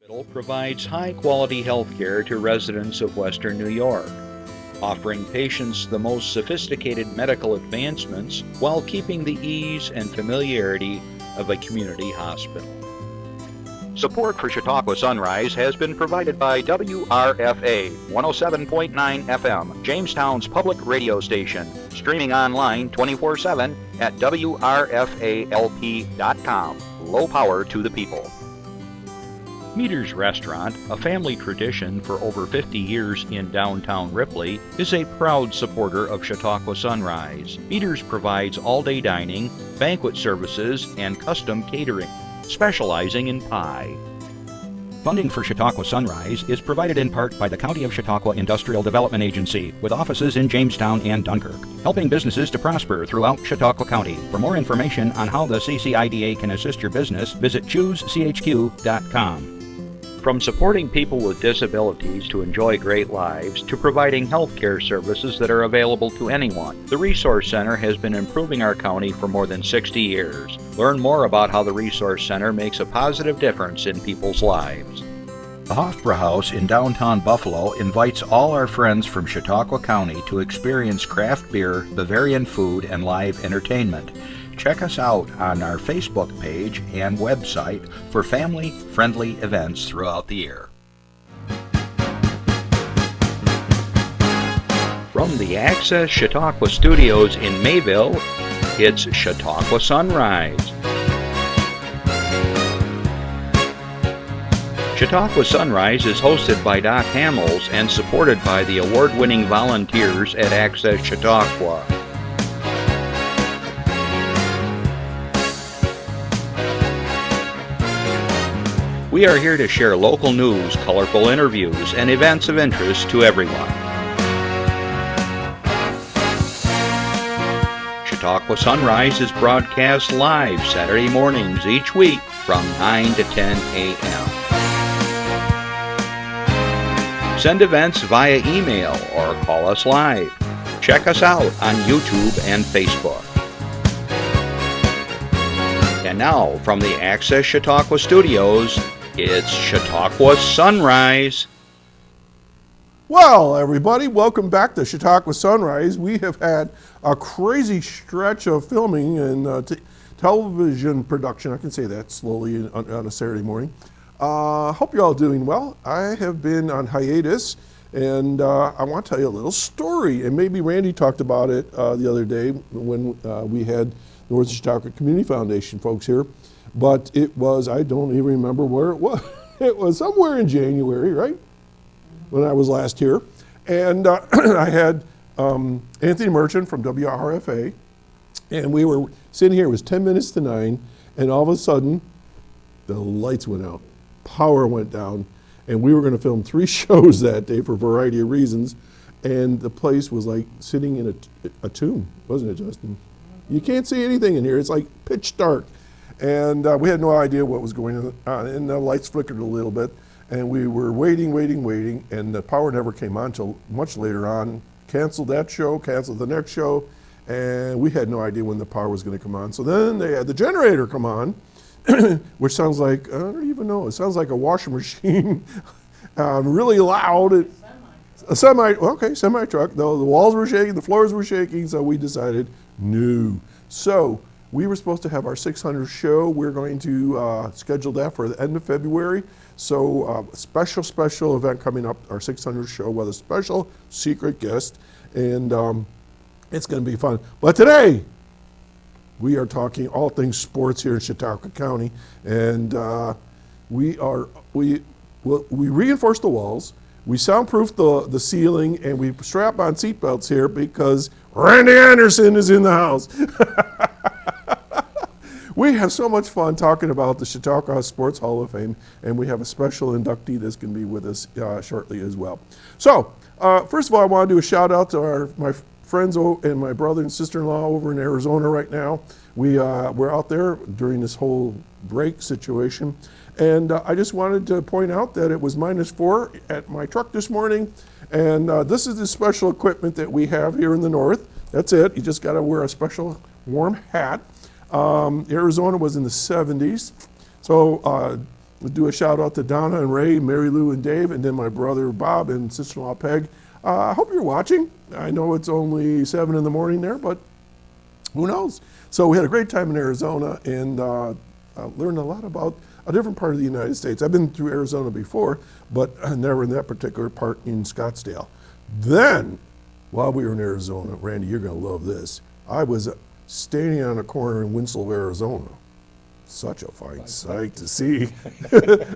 Hospital provides high-quality health care to residents of Western New York, offering patients the most sophisticated medical advancements while keeping the ease and familiarity of a community hospital. Support for Chautauqua Sunrise has been provided by WRFA 107.9 FM, Jamestown's public radio station, streaming online 24/7 at WRFALP.com. Low power to the people. Meter's Restaurant, a family tradition for over 50 years in downtown Ripley, is a proud supporter of Chautauqua Sunrise. Meter's provides all-day dining, banquet services, and custom catering, specializing in pie. Funding for Chautauqua Sunrise is provided in part by the County of Chautauqua Industrial Development Agency, with offices in Jamestown and Dunkirk, helping businesses to prosper throughout Chautauqua County. For more information on how the CCIDA can assist your business, visit choosechq.com. From supporting people with disabilities to enjoy great lives, to providing health care services that are available to anyone, the Resource Center has been improving our county for more than 60 years. Learn more about how the Resource Center makes a positive difference in people's lives. The Hofbräu House in downtown Buffalo invites all our friends from Chautauqua County to experience craft beer, Bavarian food, and live entertainment. Check us out on our Facebook page and website for family-friendly events throughout the year. From the Access Chautauqua Studios in Mayville, it's Chautauqua Sunrise. Chautauqua Sunrise is hosted by Doc Hamels and supported by the award-winning volunteers at Access Chautauqua. We are here to share local news, colorful interviews, and events of interest to everyone. Chautauqua Sunrise is broadcast live Saturday mornings each week from 9 to 10 a.m. Send events via email or call us live. Check us out on YouTube and Facebook. And now, from the Access Chautauqua Studios, it's Chautauqua Sunrise. Well, everybody, welcome back to Chautauqua Sunrise. We have had a crazy stretch of filming and television production. I can say that slowly on a Saturday morning. Hope you're all doing well. I have been on hiatus, and I want to tell you a little story. And maybe Randy talked about it the other day when we had the North Chautauqua Community Foundation folks here. But it was, I don't even remember where it was. It was somewhere in January, right? When I was last here. And I had Anthony Merchant from WRFA, and we were sitting here, it was 10 minutes to 9, and all of a sudden, the lights went out, power went down, and we were gonna film 3 shows that day for a variety of reasons, and the place was like sitting in a tomb, wasn't it, Justin? You can't see anything in here, it's like pitch dark. And we had no idea what was going on, and the lights flickered a little bit, and we were waiting, and the power never came on until much later on. Canceled that show, canceled the next show, and we had no idea when the power was going to come on. So then they had the generator come on, which sounds like, I don't even know, it sounds like a washing machine, really loud. A semi, okay, semi-truck. The walls were shaking, the floors were shaking, so we decided, no. So we were supposed to have our 600 show. We're going to schedule that for the end of February. So special event coming up, our 600 show with a special secret guest. And it's gonna be fun. But today, we are talking all things sports here in Chautauqua County. And we reinforce the walls, we soundproof the ceiling, and we strap on seatbelts here because Randy Anderson is in the house. We have so much fun talking about the Chautauqua Sports Hall of Fame, and we have a special inductee that's going to be with us shortly as well. So, first of all, I want to do a shout out to my friends and my brother and sister-in-law over in Arizona right now. We're out there during this whole break situation, and I just wanted to point out that it was -4 at my truck this morning, and this is the special equipment that we have here in the north. That's it. You just got to wear a special warm hat. Arizona was in the 70s, so We'll do a shout out to Donna and Ray, Mary Lou and Dave, and then my brother Bob and sister-in-law Peg. I hope you're watching. I know it's only 7 in the morning there, but who knows? So we had a great time in Arizona and learned a lot about a different part of the United States. I've been through Arizona before, but never in that particular part in Scottsdale. Then, while we were in Arizona, Randy, you're going to love this. I was standing on a corner in Winslow, Arizona. Such a fine sight to see.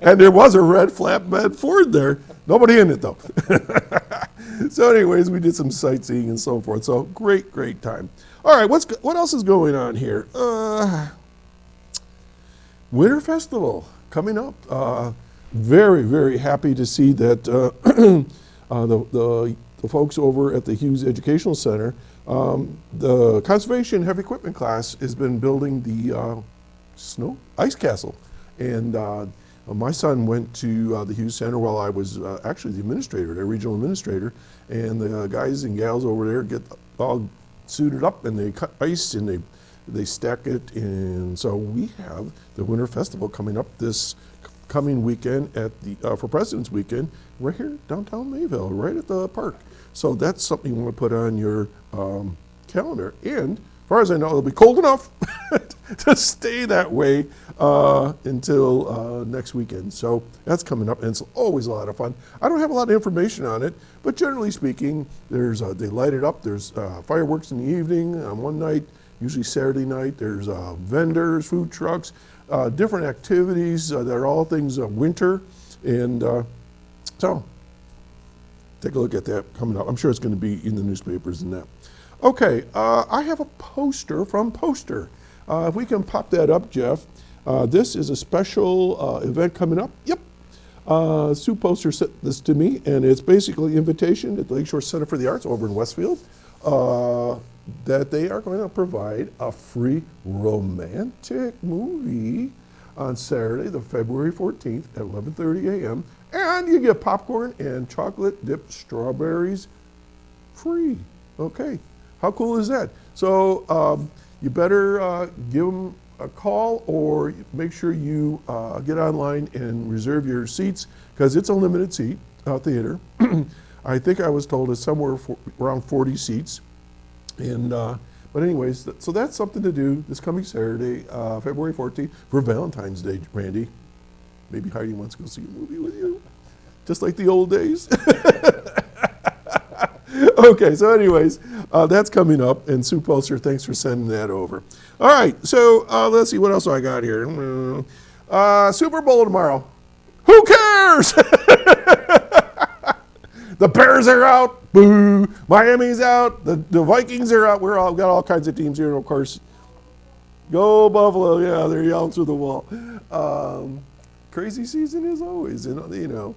And there was a red flatbed Ford there. Nobody in it, though. So anyways, we did some sightseeing and so forth. So great, great time. All right, what else is going on here? Winter Festival coming up. Very, very happy to see that the folks over at the Hughes Educational Center, the Conservation Heavy Equipment class has been building the snow ice castle. And my son went to the Hughes Center while I was actually the administrator, the regional administrator, and the guys and gals over there get all suited up and they cut ice and they stack it. And so we have the Winter Festival coming up this coming weekend at the for President's Weekend right here downtown Mayville, right at the park. So that's something you want to put on your calendar. And as far as I know, it'll be cold enough to stay that way until next weekend. So that's coming up, and it's always a lot of fun. I don't have a lot of information on it, but generally speaking, there's they light it up. There's fireworks in the evening on one night, usually Saturday night. There's vendors, food trucks, different activities that are all things winter. And so take a look at that coming up. I'm sure it's going to be in the newspapers and that. Okay, I have a poster from Poster. If we can pop that up, Jeff. This is a special event coming up. Yep. Sue Poster sent this to me, and it's basically an invitation at the Lakeshore Center for the Arts over in Westfield that they are going to provide a free romantic movie on Saturday, the February 14th at 11:30 a.m. And you get popcorn and chocolate dipped strawberries free. Okay. How cool is that? So you better give them a call or make sure you get online and reserve your seats because it's a limited seat theater. I think I was told it's somewhere around 40 seats. And but anyways, so that's something to do this coming Saturday, February 14th for Valentine's Day, Randy. Maybe Heidi wants to go see a movie with you, just like the old days. Okay, so anyways, that's coming up, and Sue Poster, thanks for sending that over. All right, so let's see, what else do I got here? Super Bowl tomorrow. Who cares? The Bears are out. Boo. Miami's out. The Vikings are out. We're all got all kinds of teams here, and of course, go Buffalo. Yeah, they're yelling through the wall. Crazy season as always, you know.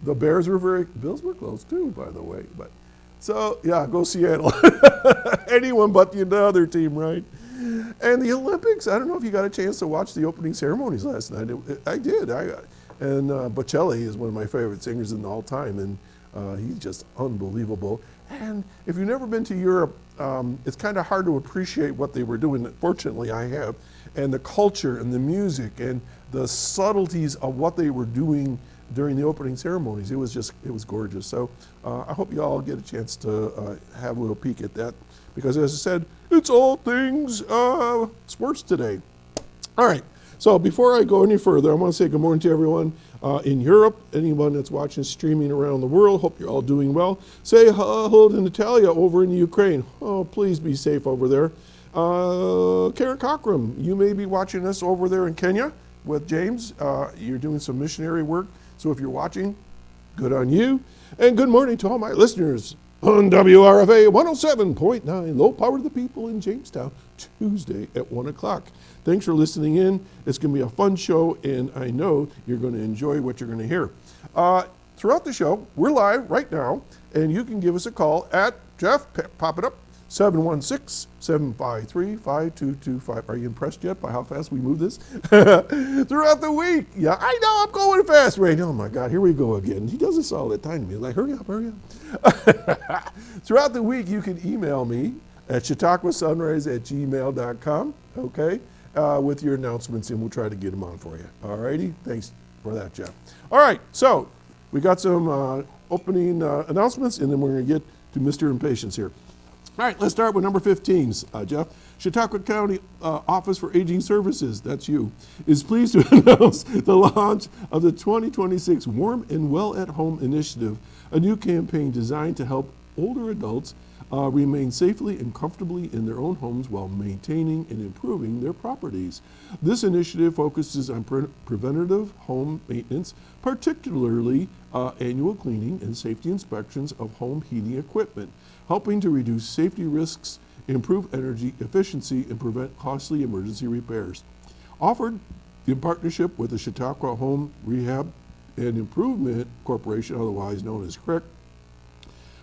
The Bills were close too, by the way. But so yeah, go Seattle. Anyone but the other team, right? And the Olympics. I don't know if you got a chance to watch the opening ceremonies last night. I did. And Bocelli is one of my favorite singers in all time, and he's just unbelievable. And if you've never been to Europe, it's kind of hard to appreciate what they were doing. Fortunately, I have, and the culture and the music and the subtleties of what they were doing during the opening ceremonies. It was gorgeous. So I hope you all get a chance to have a little peek at that because, as I said, it's all things sports today. All right. So before I go any further, I want to say good morning to everyone in Europe, anyone that's watching streaming around the world. Hope you're all doing well. Say hello to Natalia over in Ukraine. Oh, please be safe over there. Karen Cockram, you may be watching us over there in Kenya with James. You're doing some missionary work. So if you're watching, good on you. And good morning to all my listeners on WRFA 107.9, Low Power to the People in Jamestown, Tuesday at 1 o'clock. Thanks for listening in. It's going to be a fun show, and I know you're going to enjoy what you're going to hear. Throughout the show, we're live right now, and you can give us a call at, Jeff, pop it up, 716-753-5225. Are you impressed yet by how fast we move this? Throughout the week. Yeah, I know I'm going fast, Ray. Oh my God, here we go again. He does this all the time to me. Like, hurry up, hurry up. Throughout the week, you can email me at chautauquasunrise@gmail.com, okay? with your announcements, and we'll try to get them on for you. All righty? Thanks for that, Jeff. All right, so we got some opening announcements, and then we're going to get to Mr. Impatience here. All right, let's start with number 15, Jeff. Chautauqua County Office for Aging Services, that's you, is pleased to announce the launch of the 2026 Warm and Well at Home Initiative, a new campaign designed to help older adults remain safely and comfortably in their own homes while maintaining and improving their properties. This initiative focuses on preventative home maintenance, particularly annual cleaning and safety inspections of home heating equipment, helping to reduce safety risks, improve energy efficiency, and prevent costly emergency repairs. Offered in partnership with the Chautauqua Home Rehab and Improvement Corporation, otherwise known as CRIC,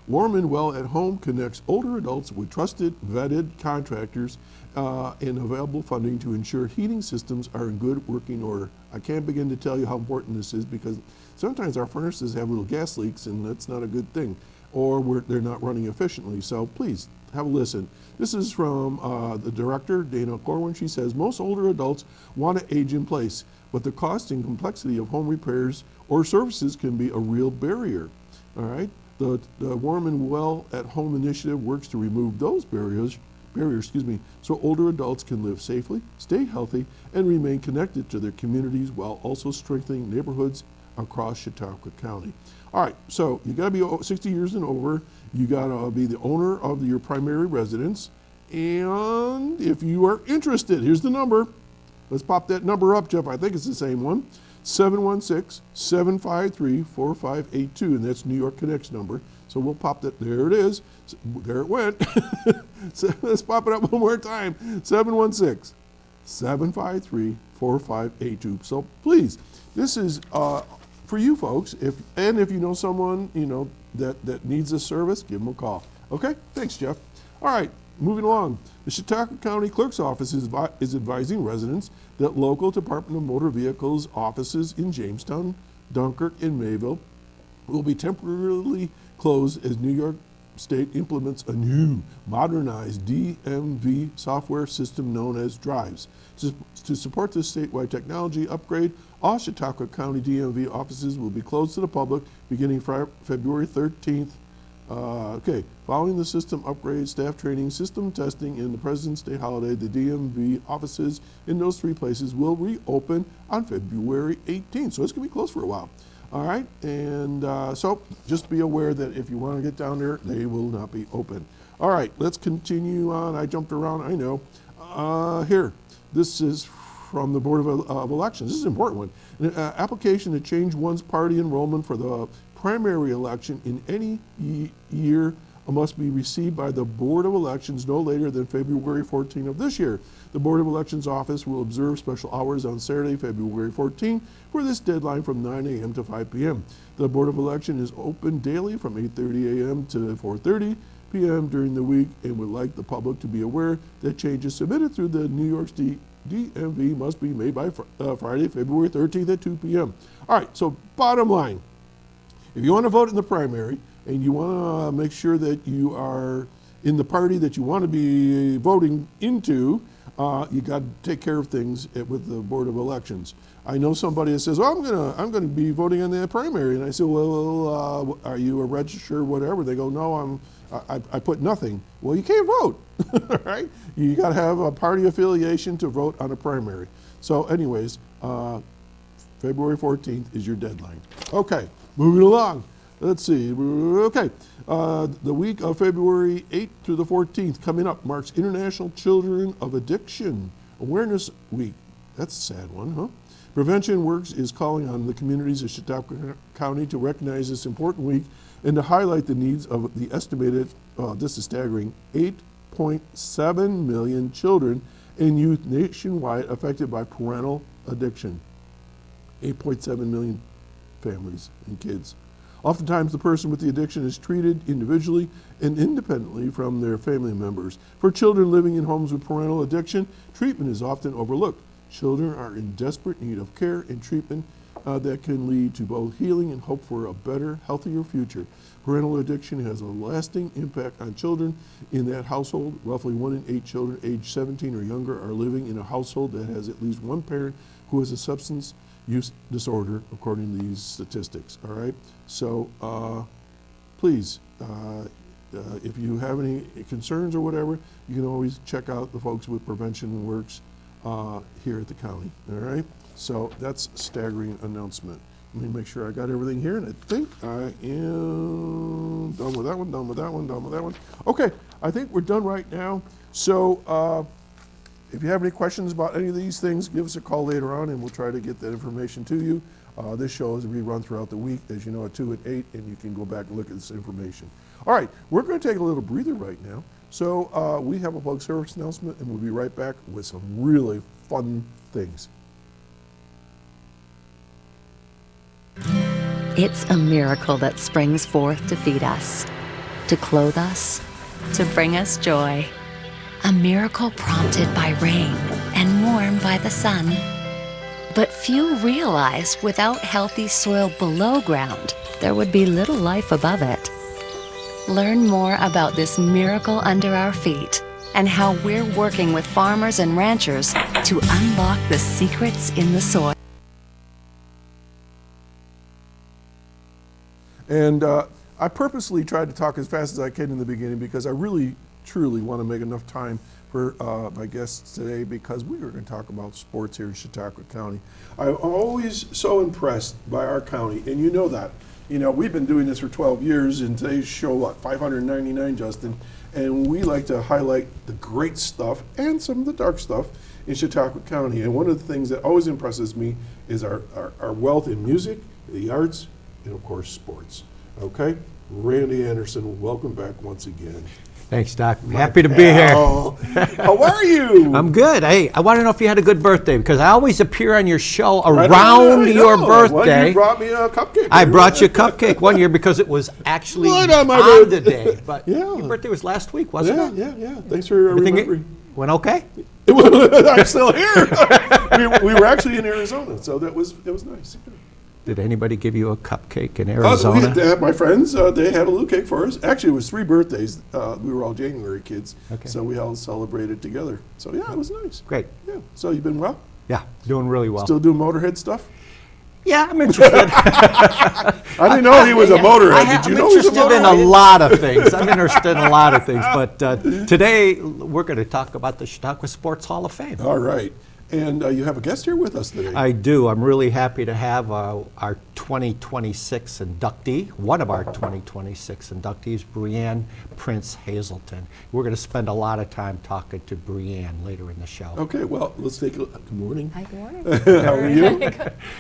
Warm and Well at Home connects older adults with trusted, vetted contractors and available funding to ensure heating systems are in good working order. I can't begin to tell you how important this is, because sometimes our furnaces have little gas leaks, and that's not a good thing, or they're not running efficiently. So please have a listen. This is from the director, Dana Corwin. She says, most older adults want to age in place, but the cost and complexity of home repairs or services can be a real barrier. All right. The Warm and Well at Home initiative works to remove those barriers, so older adults can live safely, stay healthy, and remain connected to their communities while also strengthening neighborhoods across Chautauqua County. All right, so you got to be 60 years and over. You got to be the owner of your primary residence. And if you are interested, here's the number. Let's pop that number up, Jeff. I think it's the same one. 716-753-4582, and that's New York Connect's number. So we'll pop that. There it is. There it went. So let's pop it up one more time. 716-753-4582. So please, this is for you folks. If you know someone that needs this service, give them a call. Okay. Thanks, Jeff. All right. Moving along, the Chautauqua County Clerk's Office is advising residents that local Department of Motor Vehicles offices in Jamestown, Dunkirk, and Mayville will be temporarily closed as New York State implements a new modernized DMV software system known as Drives. To support this statewide technology upgrade, all Chautauqua County DMV offices will be closed to the public beginning February 13th. Following the system upgrade, staff training, system testing, and the President's Day holiday, the DMV offices in those three places will reopen on February 18th. So it's going to be closed for a while. All right, and so just be aware that if you want to get down there, they will not be open. All right, let's continue on. I jumped around, I know. Here, this is from the Board of Elections. This is an important one. An application to change one's party enrollment for the primary election in any year must be received by the Board of Elections no later than February 14 of this year. The Board of Elections office will observe special hours on Saturday, February 14 for this deadline from 9 a.m. to 5 p.m. The Board of Election is open daily from 8:30 a.m. to 4:30 p.m. during the week and would like the public to be aware that changes submitted through the New York State DMV must be made by Friday, February 13th at 2 p.m. All right, so bottom line, if you want to vote in the primary and you want to make sure that you are in the party that you want to be voting into, you got to take care of things with the Board of Elections. I know somebody that says, "Oh, I'm going to be voting in the primary," and I say, "Well, are you a registered whatever?" They go, "No, I put nothing." Well, you can't vote, right? You got to have a party affiliation to vote on a primary. So, anyways, February 14th is your deadline. Okay. Moving along, let's see. Okay, the week of February 8th to the 14th coming up marks International Children of Addiction Awareness Week. That's a sad one, huh? Prevention Works is calling on the communities of Chautauqua County to recognize this important week and to highlight the needs of the estimated, this is staggering, 8.7 million children and youth nationwide affected by parental addiction. 8.7 million families and kids. Oftentimes, the person with the addiction is treated individually and independently from their family members. For children living in homes with parental addiction, treatment is often overlooked. Children are in desperate need of care and treatment that can lead to both healing and hope for a better, healthier future. Parental addiction has a lasting impact on children in that household. Roughly 1 in 8 children aged 17 or younger are living in a household that has at least one parent who has a substance use disorder, according to these statistics. All right, so please, if you have any concerns or whatever, you can always check out the folks with Prevention Works here at the county. All right, so that's a staggering announcement. Let me make sure I got everything here, and I think I am done with that one, done with that one, done with that one. Okay, I think we're done right now. So if you have any questions about any of these things, give us a call later on, and we'll try to get that information to you. This show is rerun throughout the week, as you know, at 2 at 8, and you can go back and look at this information. All right, we're going to take a little breather right now. So we have a public service announcement, and we'll be right back with some really fun things. It's a miracle that springs forth to feed us, to clothe us, to bring us joy. A miracle prompted by rain and warmed by the sun. But few realize without healthy soil below ground, there would be little life above it. Learn more about this miracle under our feet and how we're working with farmers and ranchers to unlock the secrets in the soil. And I purposely tried to talk as fast as I can in the beginning because I really, truly want to make enough time for my guests today, because we are going to talk about sports here in Chautauqua County. I'm always so impressed by our county, and you know that. You know, we've been doing this for 12 years, and today's show, what, 599, Justin? And we like to highlight the great stuff and some of the dark stuff in Chautauqua County. And one of the things that always impresses me is our wealth in music, the arts, and of course, sports. Okay? Randy Anderson, welcome back once again. Thanks, Doc. I'm happy to be here. How are you? I'm good. Hey, I want to know if you had a good birthday, because I always appear on your show around your birthday. You brought me a cupcake. I brought you a cupcake one year because it was actually Right on my birthday. the day. But Yeah. your birthday was last week, wasn't it? Yeah. Thanks for remembering. Went okay? I'm still here. we were actually in Arizona, so it was nice. Did anybody give you a cupcake in Arizona? My friends, they had a little cake for us. Actually, it was 3 birthdays. We were all January kids, Okay. so we all celebrated together. So yeah, it was nice. Great. Yeah. So you've been well? Yeah, doing really well. Still doing Motorhead stuff? Yeah, I'm interested. I didn't know he was a Motorhead. Did you know he was a I'm interested in a Motorhead? lot of things. I'm interested in a lot of things. But today, we're going to talk about the Chautauqua Sports Hall of Fame. All right. And you have a guest here with us today. I do. I'm really happy to have our 2026 inductee, one of our 2026 inductees, Brianne Prince Hazelton. We're going to spend a lot of time talking to Brianne later in the show. Okay, well, let's take a look. Good morning. Hi, good morning. How are you?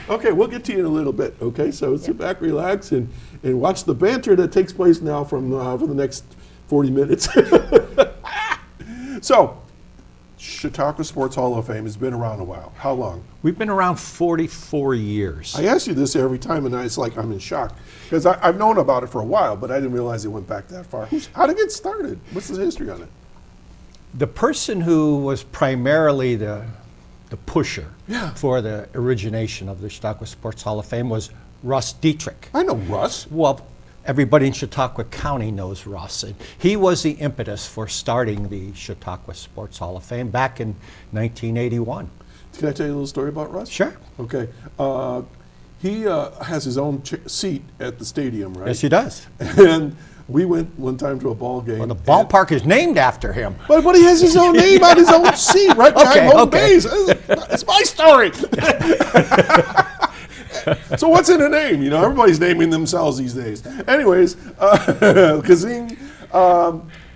Okay, we'll get to you in a little bit, okay? So sit back, relax, and watch the banter that takes place now for the next 40 minutes. So, Chautauqua Sports Hall of Fame has been around a while. How long? We've been around 44 years. I ask you this every time, and it's like I'm in shock. Because I've known about it for a while, but I didn't realize it went back that far. How did it get started? What's the history on it? The person who was primarily the pusher Yeah. for the origination of the Chautauqua Sports Hall of Fame was Russ Dietrich. I know Russ. Well, everybody in Chautauqua County knows Russ. And he was the impetus for starting the Chautauqua Sports Hall of Fame back in 1981. Can I tell you a little story about Russ? Sure. Okay. He has his own seat at the stadium, right? Yes, he does. And we went one time to a ball game. Well, the ballpark is named after him. But he has his own name on his own seat right behind home base. It's my story. So what's in a name? You know, everybody's naming themselves these days. Anyways, Kazing.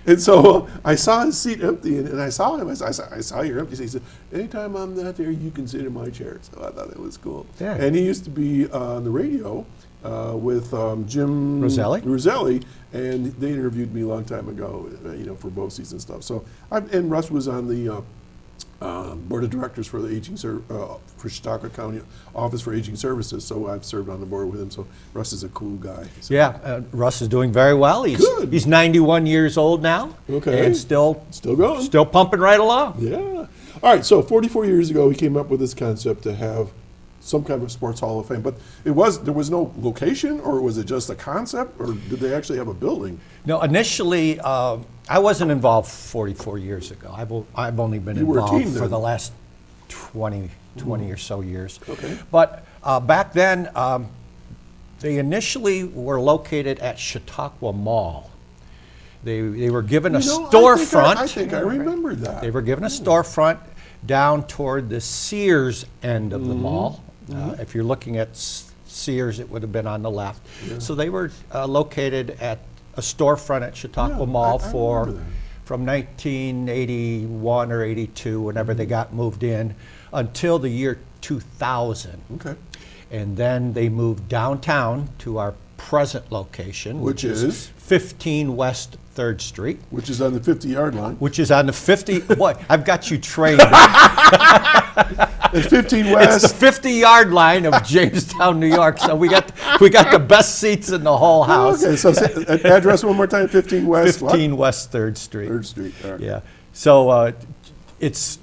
And so I saw his seat empty, and I saw him. I saw you're empty. So he said, anytime I'm not there, you can sit in my chair. So I thought that was cool. Yeah. And he used to be on the radio with Jim Roselli, and they interviewed me a long time ago, for BOCES and stuff. So, and Russ was on the board of directors for the for Chautauqua County Office for Aging Services. So I've served on the board with him. So Russ is a cool guy. So. Yeah, Russ is doing very well. Good. He's 91 years old now. Okay. And still going. Still pumping right along. Yeah. All right. So 44 years ago, he came up with this concept to have some kind of sports Hall of Fame. But there was no location, or was it just a concept, or did they actually have a building? No, initially, I wasn't involved 44 years ago. I've only been You were a involved teen for then. the last 20 or so years. Okay. But back then, they initially were located at Chautauqua Mall. They were given a storefront. I think I remember that. They were given a storefront down toward the Sears end of the mall. If you're looking at Sears, it would have been on the left. Yeah. So they were located at a storefront at Chautauqua Mall I remember that. from 1981 or 82, whenever they got moved in, until the year 2000. Okay. And then they moved downtown to our present location, Which is? 15 West 3rd Street, Which is on the 50-yard line. which is on the 50. Boy, I've got you trained. It's 15 It's West. the 50-yard line of Jamestown, New York. So we got the best seats in the whole house. Okay, so say, address one more time, 15 West. 15 West 3rd Street. 3rd Street. All right. Yeah. So it's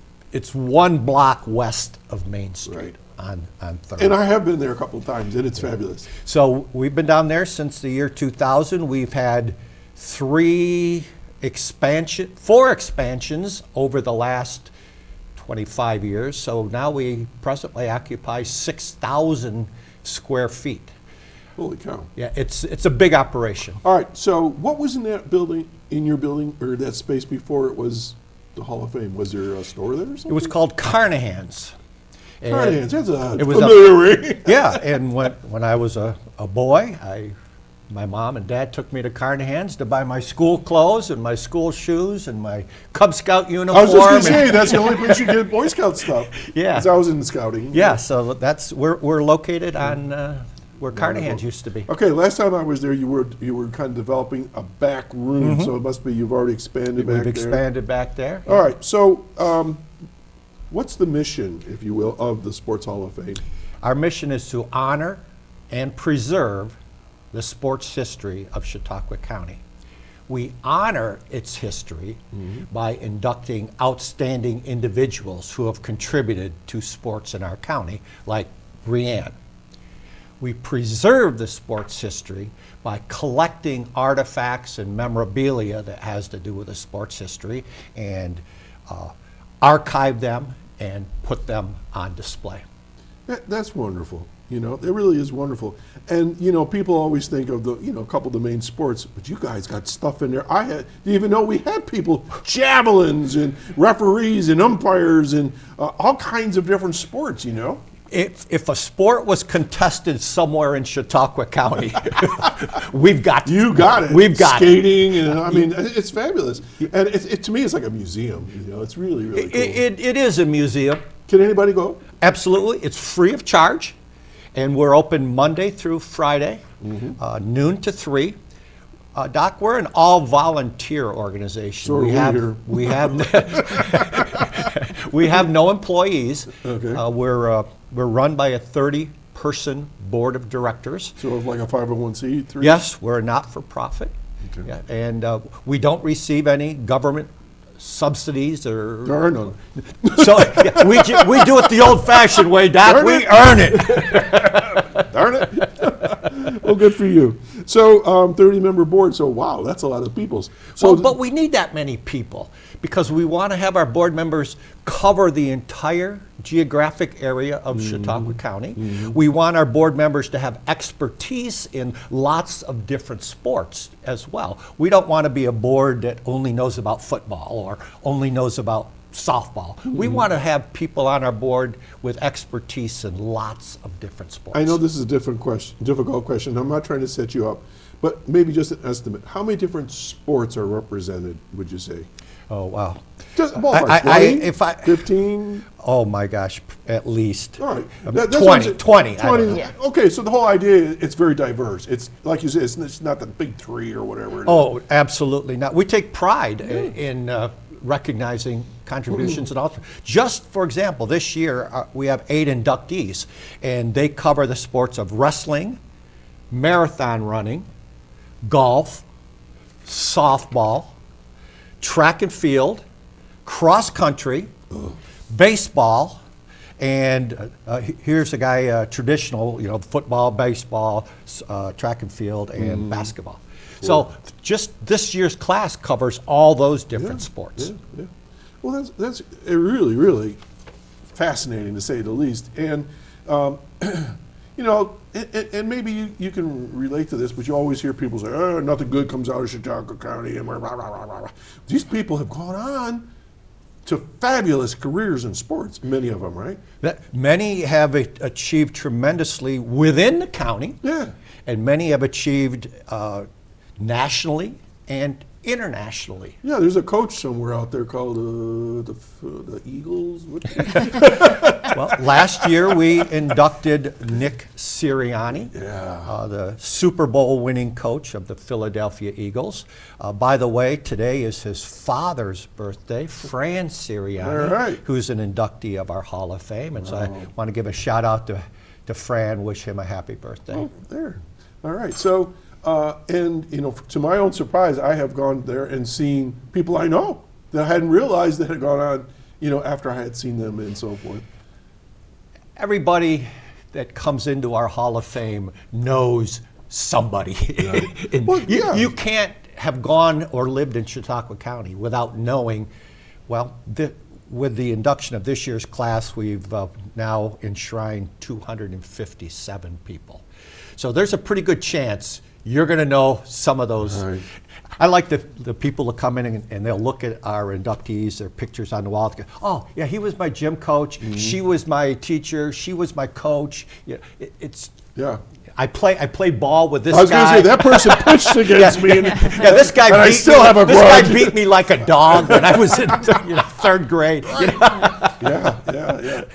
1 block west of Main Street Right. on 3rd. And I have been there a couple of times, and it's fabulous. So we've been down there since the year 2000. We've had 4 expansions over the last 25 years. So now we presently occupy 6,000 square feet. Holy cow. Yeah, it's a big operation. All right, so what was in that building, in your building, or that space before it was the Hall of Fame? Was there a store there or something? It was called Carnahan's. And Carnahan's, that's a it was familiar ring. Yeah, and when I was a boy, my mom and dad took me to Carnahan's to buy my school clothes and my school shoes and my Cub Scout uniform. I was just going to say, that's the only place you get Boy Scout stuff. Yeah. Because I was in scouting. Yeah, so we're located on where Carnahan's used to be. Okay, last time I was there, you were kind of developing a back room, so it must be you've already expanded back We've there. expanded back there. All right, so what's the mission, if you will, of the Sports Hall of Fame? Our mission is to honor and preserve the sports history of Chautauqua County. We honor its history by inducting outstanding individuals who have contributed to sports in our county, like Brianne. We preserve the sports history by collecting artifacts and memorabilia that has to do with the sports history and archive them and put them on display. That's wonderful. You know, it really is wonderful. And, you know, people always think of the, a couple of the main sports, but you guys got stuff in there. Didn't even know we had people, javelins and referees and umpires and all kinds of different sports, you know. If a sport was contested somewhere in Chautauqua County, we've got You got it. We've got skating, and I mean, it's fabulous. And to me, it's like a museum. You know, it's really, really cool. It is a museum. Can anybody go? Absolutely. It's free of charge. And we're open Monday through Friday, noon to 3. Doc, we're an all-volunteer organization. So we have we have no employees. Okay. We're run by a 30-person board of directors. So it's like a 501c3? Yes, we're a not-for-profit. Okay. Yeah, and we don't receive any government subsidies or. There are none. So yeah, we do it the old-fashioned way, Doc. Darn We it. earn it. Darn it. Well, good for you. So 30-member board, so wow, that's a lot of people. So, Well, but we need that many people because we want to have our board members cover the entire geographic area of Chautauqua County. We want our board members to have expertise in lots of different sports as well. We don't want to be a board that only knows about football or only knows about softball. We want to have people on our board with expertise in lots of different sports. I know this is a difficult question. I'm not trying to set you up, but maybe just an estimate. How many different sports are represented, would you say? Oh, wow. Just ballpark, 20, 15? Oh my gosh, at least. All right. 20. I don't know. Okay, so the whole idea, it's very diverse. It's, like you said, it's not the big three or whatever it is. Oh, absolutely not. We take pride in recognizing contributions and all. Just for example, this year we have 8 inductees, and they cover the sports of wrestling, marathon running, golf, softball, track and field, cross country, baseball, And here's a guy, traditional, football, baseball, track and field, and basketball. Cool. So just this year's class covers all those different sports. Yeah. Well, that's really, really fascinating to say the least. And, and maybe you can relate to this, but you always hear people say, oh, nothing good comes out of Chautauqua County. And blah, blah, blah, blah. These people have gone on to fabulous careers in sports, many of them, right? Many have achieved tremendously within the county. Yeah. And many have achieved nationally and internationally. Yeah, there's a coach somewhere out there called the Eagles. Well, last year we inducted Nick Sirianni, the Super Bowl winning coach of the Philadelphia Eagles. By the way, today is his father's birthday, Fran Sirianni, who's an inductee of our Hall of Fame. And so I want to give a shout out to Fran, wish him a happy birthday. Oh, there. All right. So, to my own surprise, I have gone there and seen people I know that I hadn't realized that had gone on, after I had seen them and so forth. Everybody that comes into our Hall of Fame knows somebody. Right. You can't have gone or lived in Chautauqua County without knowing, with the induction of this year's class, we've now enshrined 257 people. So there's a pretty good chance you're going to know some of those. Right. I like the people that come in and they'll look at our inductees, their pictures on the wall. Go, oh, yeah, he was my gym coach. Mm-hmm. She was my teacher. She was my coach. Yeah, I played ball with this guy. I was going to say, that person pitched against me. This guy beat me like a dog when I was in third grade. Yeah.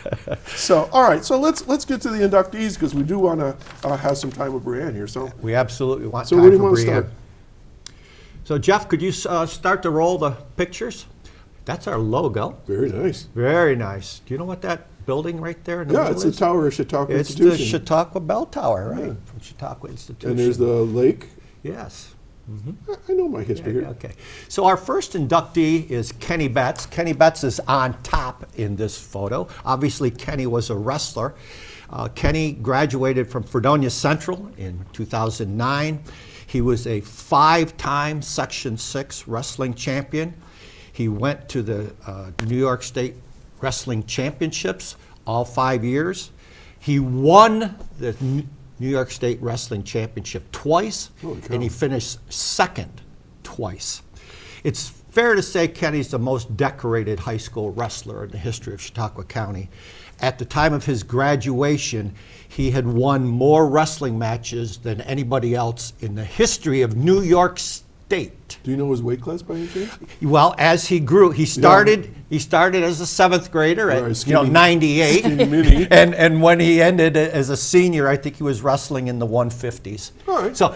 So, all right. So let's get to the inductees because we do want to have some time with Brianne here. So we absolutely want so time where do you for want to Brianne. start? So Jeff, could you start to roll the pictures? That's our logo. Very nice. Very nice. Do you know what that building right there? It's the tower of Chautauqua Institution. It's the Chautauqua Bell Tower, right? From Chautauqua Institution. And there's the lake. Yes. Mm-hmm. I know my history here. Okay. So our first inductee is Kenny Betts. Kenny Betts is on top in this photo. Obviously, Kenny was a wrestler. Kenny graduated from Fredonia Central in 2009. He was a 5-time Section 6 wrestling champion. He went to the New York State Wrestling Championships all 5 years. He won the New York State Wrestling Championship twice, and he finished second twice. It's fair to say Kenny's the most decorated high school wrestler in the history of Chautauqua County. At the time of his graduation, he had won more wrestling matches than anybody else in the history of New York State. Do you know his weight class by any chance? Well, as he grew, he started as a 7th grader at 98, and when he ended as a senior, I think he was wrestling in the 150s. All right. So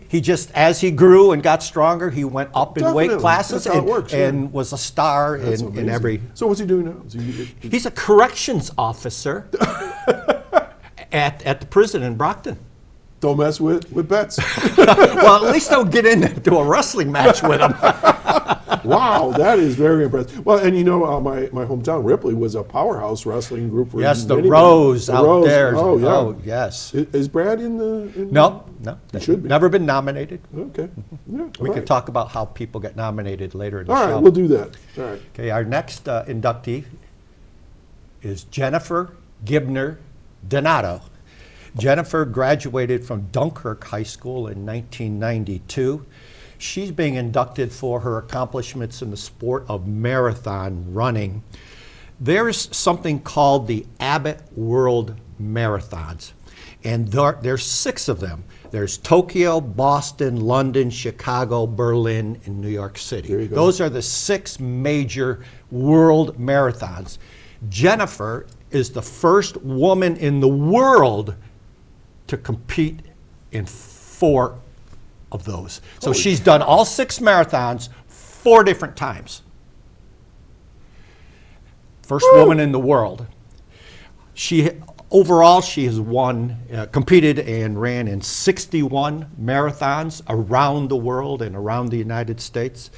he just, as he grew and got stronger, he went up in weight classes and was a star in every. So what's he doing now? He's a corrections officer at the prison in Brockton. Don't mess with Betts. Well, at least don't get into a wrestling match with him. Wow, that is very impressive. Well, and my hometown, Ripley, was a powerhouse wrestling group. For the Rose out there. Oh, yeah. Oh, yes. Is Brad in the? No. He should be. Never been nominated. Okay. Yeah, we can talk about how people get nominated later in the show. All right, we'll do that. All right. Okay, our next inductee is Jennifer Gibner Donato. Jennifer graduated from Dunkirk High School in 1992. She's being inducted for her accomplishments in the sport of marathon running. There's something called the Abbott World Marathons, and there's 6 of them. There's Tokyo, Boston, London, Chicago, Berlin, and New York City. There you go. Those are the 6 major world marathons. Jennifer is the first woman in the world to compete in 4 of those. So she's done all 6 marathons 4 different times. First woman in the world. Overall, she has competed and ran in 61 marathons around the world and around the United States.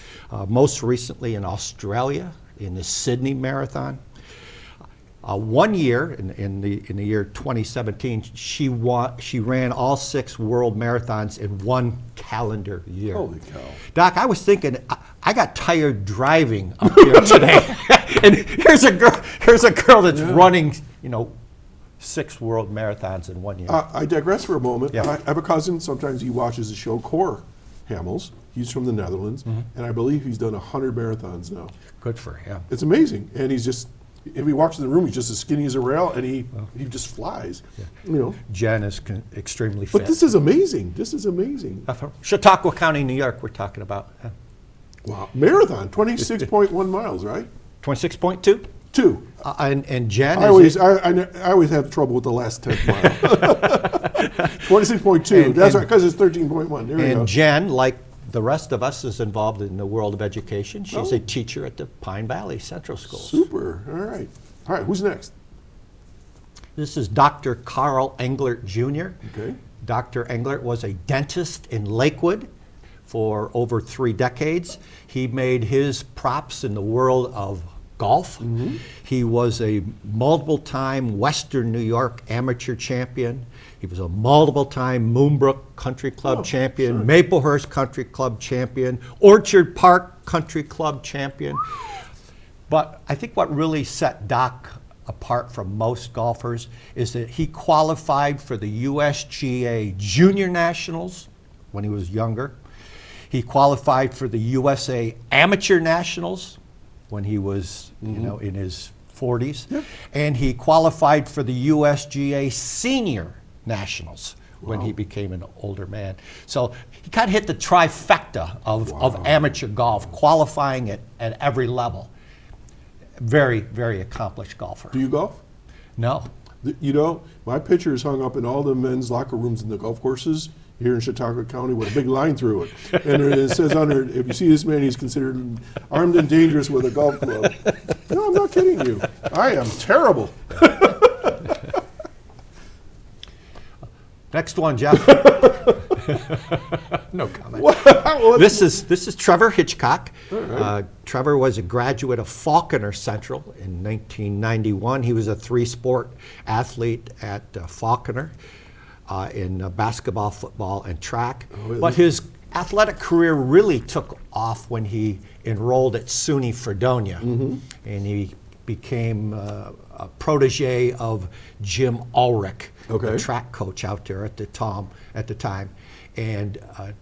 Most recently in Australia, in the Sydney Marathon. 1 year, in the year 2017, she ran all 6 world marathons in 1 calendar year. Holy cow. Doc, I was thinking, I got tired driving up here today. And here's a girl that's running, 6 world marathons in 1 year. I digress for a moment. Yeah. I have a cousin, sometimes he watches the show, Cor Hamels. He's from the Netherlands, and I believe he's done 100 marathons now. Good for him. It's amazing. And he's just, if he walks in the room, he's just as skinny as a rail, and he just flies. Jen is extremely fit. But this is amazing. This is amazing. Chautauqua County, New York, we're talking about. Wow. Marathon, 26.1 miles, right? 26.2? 2. And Jen I always have trouble with the last 10th mile. 26.2. That's right, because it's 13.1. There we go. And Jen, like the rest of us, is involved in the world of education. She's a teacher at the Pine Valley Central School. Super. All right, who's next? This is Dr. Carl Englert Jr. Okay. Dr. Englert was a dentist in Lakewood for over 3 decades. He made his props in the world of golf. He was a multiple-time Western New York amateur champion. He was a multiple-time Moonbrook Country Club champion, Maplehurst Country Club champion, Orchard Park Country Club champion. But I think what really set Doc apart from most golfers is that he qualified for the USGA Junior Nationals when he was younger. He qualified for the USA Amateur Nationals when he was, in his 40s. Yep. And he qualified for the USGA Senior Nationals when he became an older man. So he kind of hit the trifecta of amateur golf, qualifying at every level. Very, very accomplished golfer. Do you golf? No. My picture is hung up in all the men's locker rooms in the golf courses here in Chautauqua County with a big line through it. And it says under it, if you see this man, he's considered armed and dangerous with a golf club. No, I'm not kidding you. I am terrible. Next one, Jeff. No comment. This is Trevor Hitchcock. Right. Trevor was a graduate of Falconer Central in 1991. He was a 3-sport athlete at Falconer in basketball, football, and track. But his athletic career really took off when he enrolled at SUNY Fredonia, and he became a protege of Jim Ulrich, the track coach out there at the time. And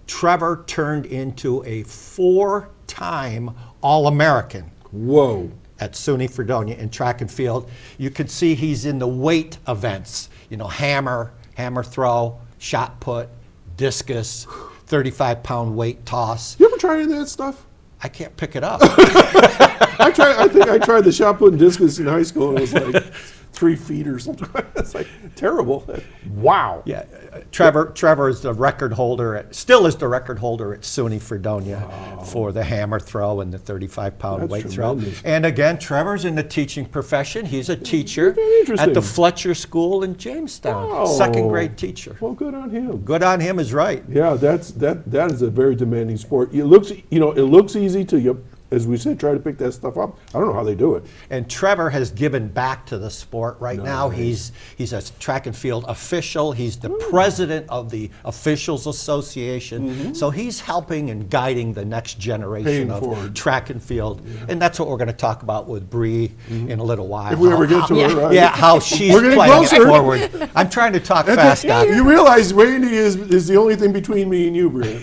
Trevor turned into a 4-time All-American. Whoa. At SUNY Fredonia in track and field. You can see he's in the weight events, hammer throw, shot put, discus, 35-pound weight toss. You ever try any of that stuff? I can't pick it up. I think I tried the shot put and discus in high school, and it was like 3 feet or something. It's like terrible. Wow. Yeah, Trevor is the record holder still is the record holder at SUNY Fredonia for the hammer throw and the 35-pound weight throw. And again, Trevor's in the teaching profession. He's a teacher at the Fletcher School in Jamestown. Wow. 2nd grade teacher. Well, good on him. Good on him is right. Yeah, that is a very demanding sport. It looks easy to you. As we said, try to pick that stuff up. I don't know how they do it. And Trevor has given back to the sport. Right now, he's a track and field official. He's the president of the Officials Association. So he's helping and guiding the next generation of track and field. Yeah. And that's what we're going to talk about with Bree in a little while. If we ever get to her, right? Yeah, how she's playing it forward. I'm trying to talk fast, Doc. You realize Randy is the only thing between me and you, Bree.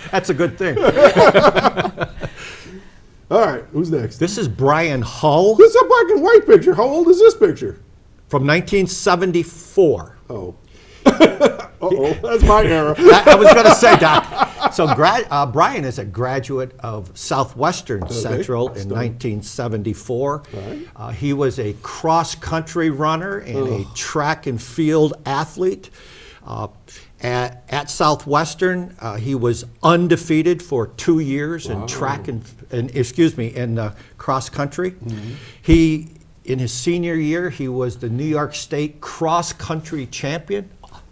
That's a good thing. All right, who's next? This is Brian Hull. This is a black and white picture. How old is this picture? From 1974. Oh. Uh-oh, that's my era. I was going to say, Doc. So Brian is a graduate of Southwestern Central in 1974. Right. He was a cross-country runner and a track and field athlete. At Southwestern, he was undefeated for 2 years in track in cross country. He, in his senior year, he was the New York State cross country champion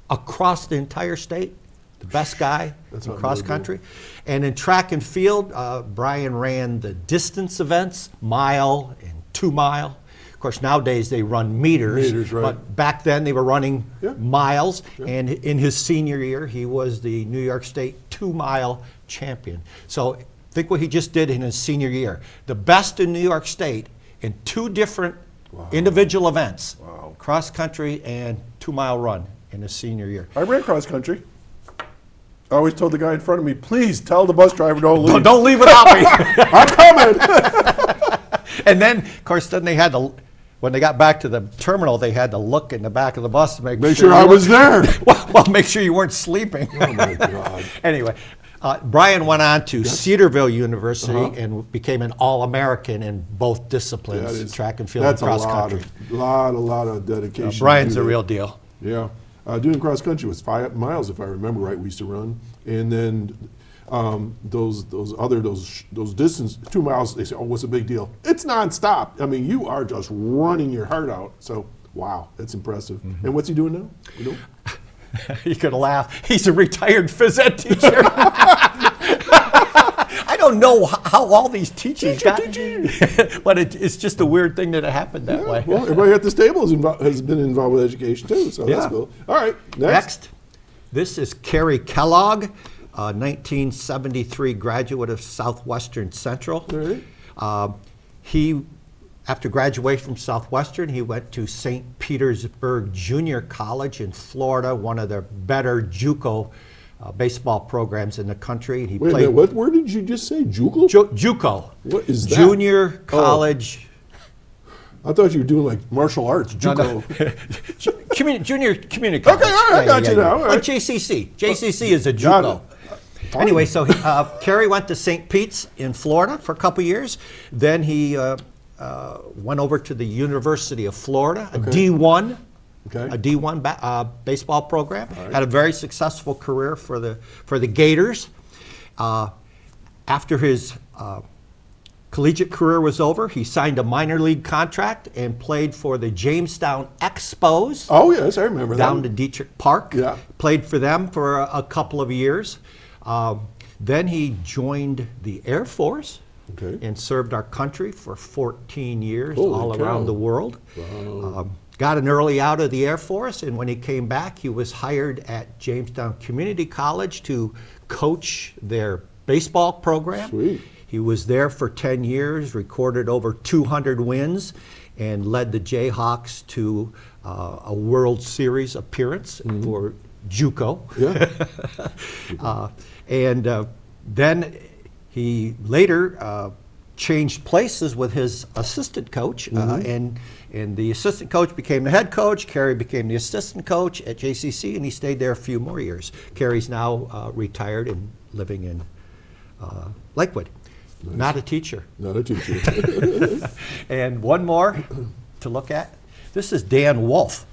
across the entire state, the best guy in cross country. And in track and field, Brian ran the distance events, mile and 2 mile. Of course, nowadays they run meters. Meters, right. But back then they were running Yeah. miles. Yeah. And in his senior year, he was the New York State 2-mile champion. So think what he just did in his senior year. The best in New York State in 2 different individual events, Wow. cross country and 2-mile run in his senior year. I ran cross country. I always told the guy in front of me, please tell the bus driver don't leave. Don't leave without me. I'm coming. And then, of course, then they had to, when they got back to the terminal, they had to look in the back of the bus to make Sure I you was there. well, make sure you weren't sleeping. Oh my God. Anyway, Brian went on to Cedarville University Uh-huh. and became an All-American in both disciplines, track and field and That's a cross lot country. lot of dedication. to Brian's do the that. real deal. Yeah. Doing cross country was 5 miles, if I remember right, we used to run. And then those distance, 2 miles, they say, oh, what's the big deal? It's nonstop. I mean, you are just running your heart out. So, wow, that's impressive. Mm-hmm. And what's he doing now? You know? You could laugh. He's a retired phys ed teacher. I don't know how all these teachers got, but it's just a weird thing that it happened that way. Well, everybody at this table has been involved with education too, so that's Yeah. cool. All right, Next, this is Kerry Kellogg, 1973 graduate of Southwestern Central. All right. He, after graduation from Southwestern, he went to St. Petersburg Junior College in Florida, one of the better JUCO baseball programs in the country. He Wait a minute, what word did you just say? JUCO? JUCO. What is that? Junior College. I thought you were doing like martial arts, No, JUCO. no. Junior community college. Okay, all right, I got you now, all right. Like JCC. JCC is a Got JUCO. it. Anyway, so Kerry went to St. Pete's in Florida for a couple years. Then he went over to the University of Florida, a D1, Okay. a D1 baseball program. Had a very successful career for the Gators. After his collegiate career was over, he signed a minor league contract and played for the Jamestown Expos. Oh, yes, I remember Down to that. Dietrich Park. Yeah. Played for them for a couple of years. Then he joined the Air Force Okay. and served our country for 14 years Holy all cow. around the world. Got an early out of the Air Force, and when he came back, he was hired at Jamestown Community College to coach their baseball program. Sweet. He was there for 10 years, recorded over 200 wins, and led the Jayhawks to a World Series appearance for JUCO. Yeah. Then he later changed places with his assistant coach, and the assistant coach became the head coach. Kerry became the assistant coach at JCC, and he stayed there a few more years. Kerry's now retired and living in Lakewood. Nice. Not a teacher. Not a teacher. And one more to look at. This is Dan Wolf.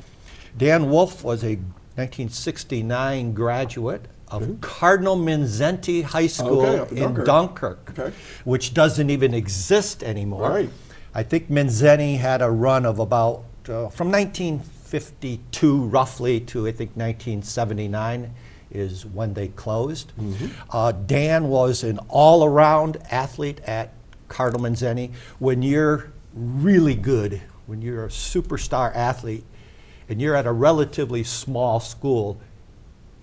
Dan Wolf was a 1969 graduate of Cardinal Minzenti High School Okay, up in in Dunkirk. Dunkirk, Okay. which doesn't even exist anymore. Right. I think Minzenti had a run of about, from 1952 roughly to I think 1979 is when they closed. Dan was an all-around athlete at Cardinal Minzenti. When you're really good, when you're a superstar athlete, and you're at a relatively small school,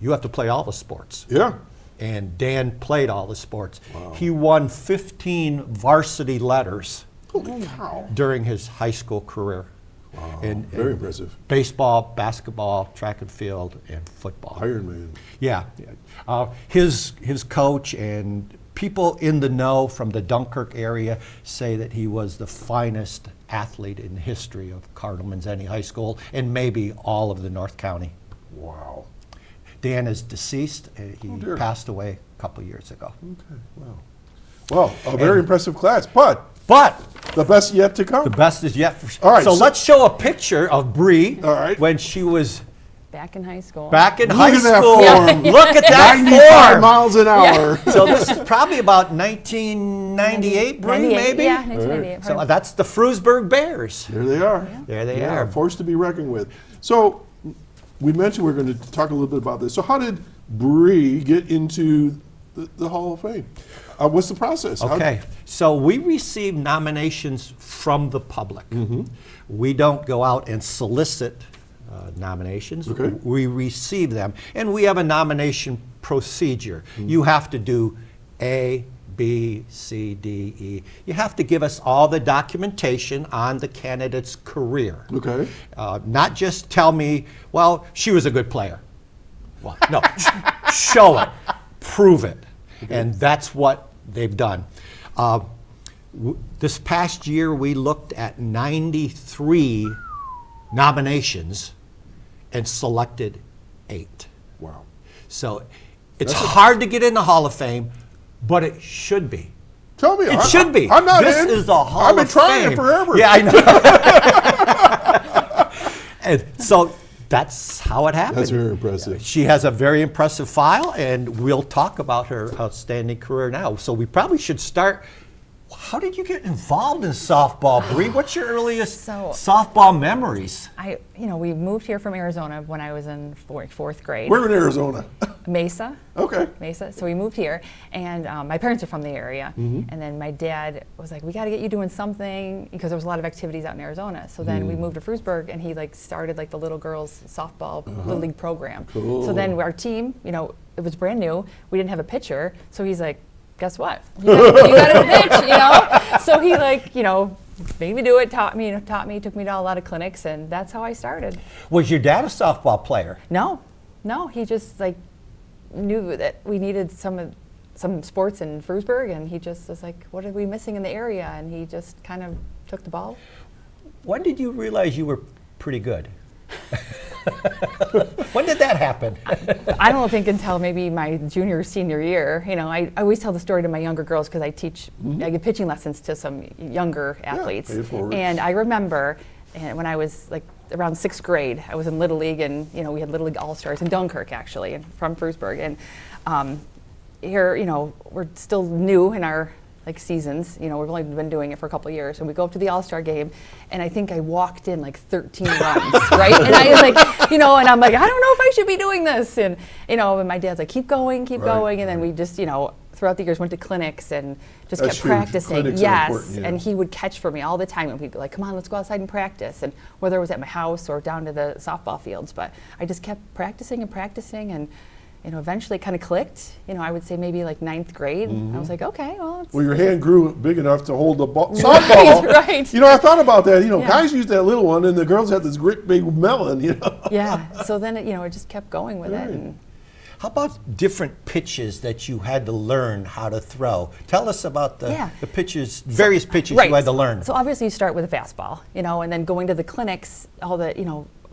you have to play all the sports. Yeah. And Dan played all the sports. Wow. He won 15 varsity letters Holy cow. during his high school career. Wow. And Very impressive. Baseball, basketball, track and field, and football. Iron Man. Yeah. His coach and people in the know from the Dunkirk area say that he was the finest athlete in the history of Cardinal Minzenti High School and maybe all of the North County. Wow. Dan is deceased. He dear. passed away a couple years ago. Okay. Wow. Well, a very impressive class, but But the best yet to come. the best is yet for All right, so so- let's show a picture of Bree All right. when she was Back in high school. back in Look high at that school. form. Look at that 95 form. miles an hour. So this is probably about 1998, Bree, 98, maybe? Yeah, 1998. So that's the Frewsburg Bears. There they are. There they Yeah, are. forced to be reckoned with. So we mentioned we're going to talk a little bit about this. So how did Bree get into the Hall of Fame? What's the process? Okay, so we receive nominations from the public. We don't go out and solicit nominations. Okay. We receive them, and we have a nomination procedure. You have to do A, B, C, D, E. You have to give us all the documentation on the candidate's career. Okay. Not just tell me, well, she was a good player. Well, no, show it, prove it. And that's what they've done. This past year, we looked at 93 nominations and selected 8. Wow. So it's hard to get in the Hall of Fame, but it should be. Tell me. It should be. I'm not This in. is the Hall I've been of trying Fame. it forever. Yeah, I know. And so that's how it happened. That's very impressive. She has a very impressive file, and we'll talk about her outstanding career now. So we probably should start. How did you get involved in softball, Bree? What's your earliest softball memories? We moved here from Arizona when I was in fourth grade. We're in Arizona. Mesa. Okay. Mesa. So we moved here, and my parents are from the area. And then my dad was like, "We got to get you doing something," because there was a lot of activities out in Arizona. So then we moved to Frewsburg, and he started the little girls softball little league program. Cool. So then our team, it was brand new. We didn't have a pitcher, so he's like, "Guess what? You got to pitch," So he made me do it, taught me, took me to a lot of clinics, and that's how I started. Was your dad a softball player? No, he just knew that we needed some sports in Frewsburg, and he just was like, "What are we missing in the area?" And he just kind of took the ball. When did you realize you were pretty good? When did that happen? I don't think until maybe my junior or senior year. I always tell the story to my younger girls because I teach, I give pitching lessons to some younger athletes. pay it forward. And I remember when I was around 6th grade, I was in Little League, and we had Little League All-Stars in Dunkirk, actually, and from Frewsburg. And here, we're still new in our seasons. We've only been doing it for a couple of years, and we go up to the All-Star game, and I think I walked in 13 runs, right? And I was and I'm like, I don't know if I should be doing this, and and my dad's like, keep going, and then we just throughout the years went to clinics and just That's kept huge. practicing. Clinics are Yes, important, yeah. and he would catch for me all the time, and we'd be like, come on, let's go outside and practice, and whether it was at my house or down to the softball fields, but I just kept practicing, and eventually it kind of clicked. I would say maybe 9th grade. I was like, okay, well. Well, your hand grew big enough to hold the softball. Right. I thought about that. Yeah. Guys use that little one, and the girls have this great big melon. Yeah. So then it just kept going with it. And How about different pitches that you had to learn how to throw? Tell us about the pitches, various pitches you had to learn. So obviously you start with a fastball, and then going to the clinics, all the,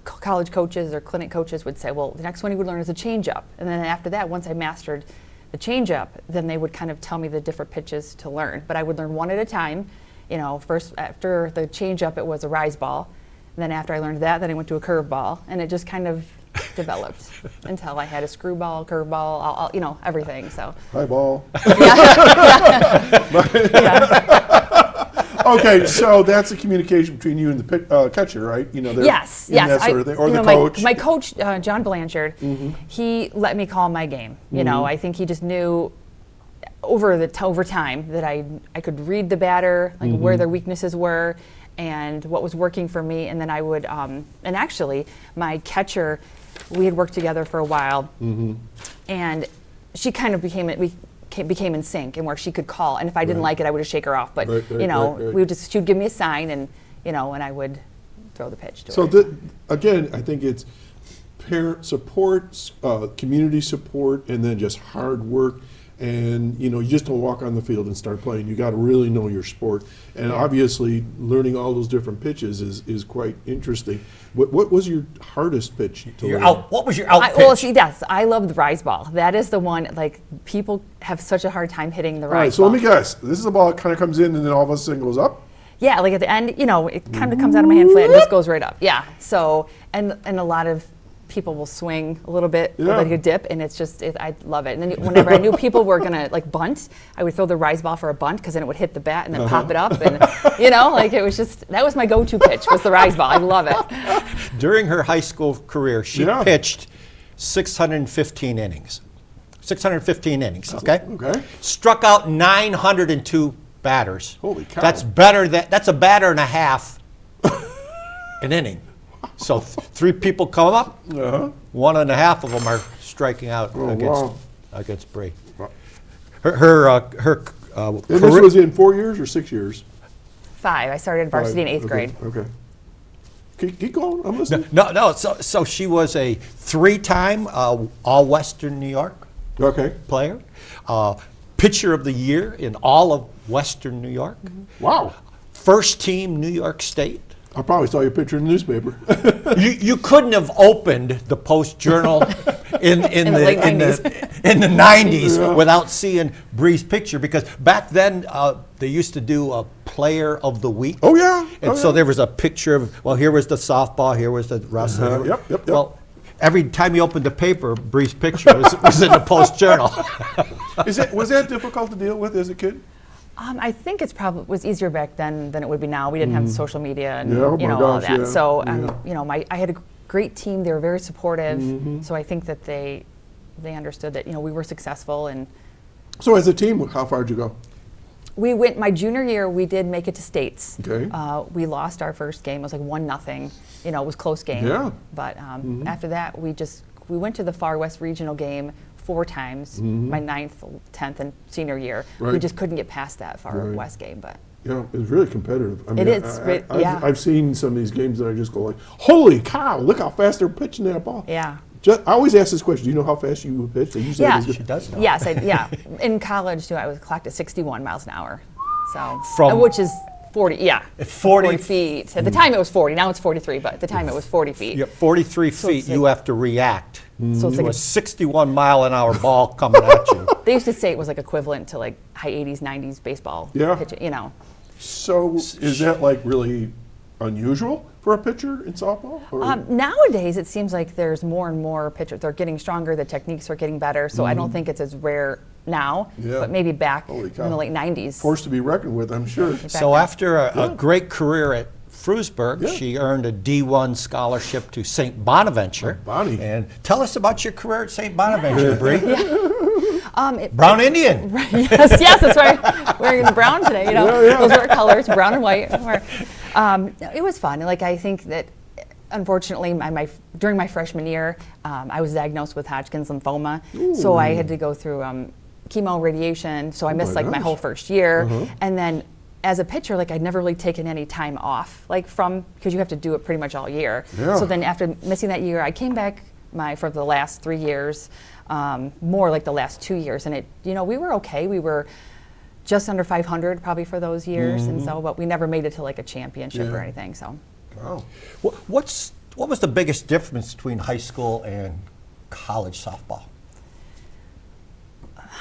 college coaches or clinic coaches would say, well, the next one you would learn is a changeup. And then after that, once I mastered the changeup, then they would kind of tell me the different pitches to learn. But I would learn one at a time. First after the changeup, it was a rise ball. And then after I learned that, then I went to a curveball, and it just kind of developed until I had a screwball, curveball, everything. So High ball. yeah. Okay, so that's the communication between you and the catcher, right? Yes. That sort of thing. Or the coach. My coach, John Blanchard, he let me call my game. I think he just knew over time that I could read the batter, where their weaknesses were, and what was working for me. And then I would, and actually, my catcher, we had worked together for a while, and she kind of became in sync, and where she could call, and if I didn't like it, I would just shake her off. But Right. we would she would give me a sign, and and I would throw the pitch to her. So again, I think it's parent support, community support, and then just hard work. And you just don't walk on the field and start playing. You got to really know your sport, and obviously learning all those different pitches is quite interesting. What was your hardest pitch to learn? What was your out pitch? Well, see, yes, I love the rise ball. That is the one. People have such a hard time hitting the All right, rise so ball. let me guess. This is the ball that kind of comes in and then all of a sudden goes up? Yeah, at the end, it kind of comes out of my hand flat and just goes right up. Yeah. So and a lot of people will swing a little bit, like a dip, and it's just, I love it. And then whenever I knew people were gonna bunt, I would throw the rise ball for a bunt, because then it would hit the bat and then pop it up, and it was just, that was my go-to pitch, was the rise ball. I love it. During her high school career, she pitched 615 innings. 615 innings, okay? Okay. Struck out 902 batters. Holy cow. That's a batter and a half an inning. So 3 people come up, 1.5 of them are striking out against Bree. Wow. And this was in 4 years or 6 years? 5. I started varsity in 8th grade. Okay. Keep going. I'm listening. No. So she was a 3-time All-Western New York player, pitcher of the year in all of Western New York. Wow. First team New York State. I probably saw your picture in the newspaper. You couldn't have opened the Post Journal in the late 90s. in the 90s without seeing Bree's picture, because back then they used to do a Player of the Week. Oh yeah. And so there was a picture of, well, here was the softball, here was the wrestling. Yep. Well, every time you opened the paper, Bree's picture was in the Post Journal. Was that difficult to deal with as a kid? I think it's probably was easier back then than it would be now. We didn't have social media and Yeah, oh my all of gosh, that. yeah. So Yeah. I had a great team. They were very supportive. So I think that they understood that we were successful. And So as a team, how far did you go? we went my junior year. We did make it to states. Okay. We lost our first game. It was like 1-0. It was a close game. Yeah. But after that, we went to the Far West Regional game 4 times. My 9th, 10th, and senior year. We Right. just couldn't get past that Far Right. West game. But Yeah, it's really competitive. I mean, It is, I've seen some of these games that I just go like, holy cow, look how fast they're pitching that ball. yeah. I always ask this question, do you know how fast you pitch? They usually Yeah. always She does know. Yes, in college too, I was clocked at 61 miles an hour. So, From- which is 40, At 40 feet. At the time it was 40, now it's 43, but at the time it was 40 feet. You have 43 feet, it's you like- have to react So it's to like a 61-mile-an-hour ball coming at you. they used to say it was like equivalent to like high 80s, 90s baseball Yeah. pitching, So is that like really unusual for a pitcher in softball? Or- Nowadays, it seems like there's more and more pitchers. They're getting stronger, the techniques are getting better, so I don't think it's as rare now, Yeah. but maybe back Holy in cow. the late 90s. Force to be reckoned with, I'm sure. So after a great career at Frewsburg, Yeah. she earned a D1 scholarship to St. Bonaventure. Oh, Bonnie. And tell us about your career at St. Bonaventure, Bree. It- Brown Indian. yes, that's right. Wearing the brown today, those are our colors, brown and white. It was fun. Like, I think that, unfortunately, during my freshman year, I was diagnosed with Hodgkin's lymphoma, so I had to go through chemo, radiation, so I missed my like my gosh. whole first year. And then as a pitcher, like, I'd never really taken any time off, like because you have to do it pretty much all year. Yeah. So then after missing that year, I came back for the last 3 years, more like the last 2 years, and we were okay. We were just under 500 probably for those years, and so, but we never made it to like a championship or Yeah. anything. So Wow. What was the biggest difference between high school and college softball?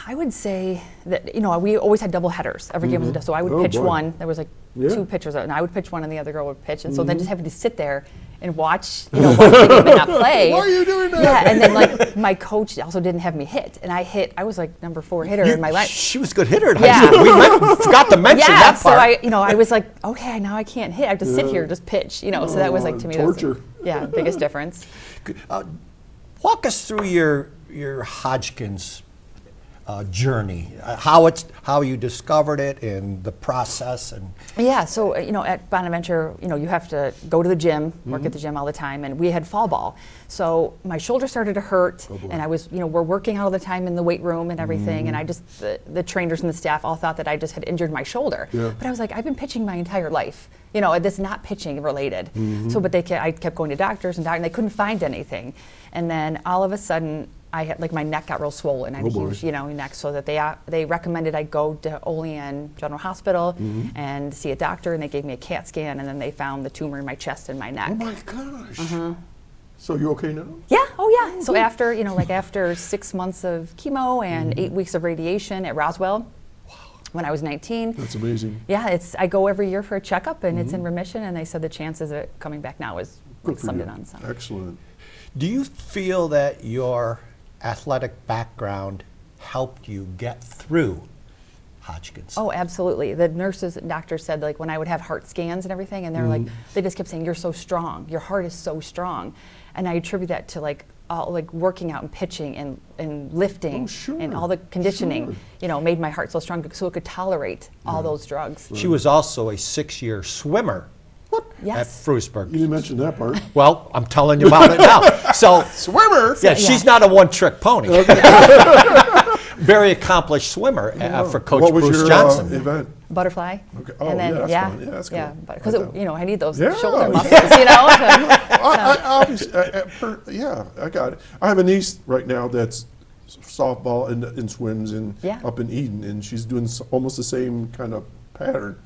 I would say that we always had double headers. Every game was a double. So I would Oh, pitch boy. one. There was like Yeah. 2 pitchers, and I would pitch one, and the other girl would pitch. And so then just having to sit there and watch the game and not play. Why are you doing that? Yeah, and then like my coach also didn't have me hit, and I was like number 4 hitter in my life. She was a good hitter at high Yeah. school. We forgot to mention Yeah, that so part. I was like, okay, now I can't hit. I have to sit here, just pitch. So that was like to me, that was, torture. biggest difference. Walk us through your Hodgkin's journey, how you discovered it and the process. And Yeah, so at Bonaventure, you have to go to the gym, work at the gym all the time, and we had fall ball. So my shoulder started to hurt, and I was, we're working all the time in the weight room and everything, and I just, the trainers and the staff all thought that I just had injured my shoulder. Yeah. But I was like, I've been pitching my entire life. This is not pitching related. So, but I kept going to doctors and they couldn't find anything. And then all of a sudden, I had my neck got real swollen. I had a boy. huge, neck, so that they recommended I go to Olean General Hospital and see a doctor, and they gave me a CAT scan, and then they found the tumor in my chest and my neck. Oh my gosh. So you okay now? Yeah, oh yeah. So after, after 6 months of chemo and 8 weeks of radiation at Roswell, when I was 19. That's amazing. Yeah, I go every year for a checkup, and it's in remission, and they said the chances of it coming back now is Good for slim you. to none. So. Excellent. do you feel that your athletic background helped you get through Hodgkin's? Oh, absolutely. The nurses and doctors said, when I would have heart scans and everything, and they're they just kept saying, you're so strong. Your heart is so strong. And I attribute that to all like working out and pitching and lifting Oh, sure, and all the conditioning, sure. you know, made my heart so strong so it could tolerate all those drugs. She was also a 6-year swimmer at Yes. Frewsburg. You didn't mention that part. Well, I'm telling you about it now. So, Swimmer. yeah, she's not a one-trick pony. Very accomplished swimmer for Coach What was Bruce your Johnson. Event? Butterfly. Okay. Oh, and then, yeah, that's fun. Yeah, that's cool. Yeah, because Right you know I need those Yeah. shoulder muscles, you know. I got it. I have a niece right now that's softball and swims Yeah. up in Eden, and she's doing almost the same kind of pattern.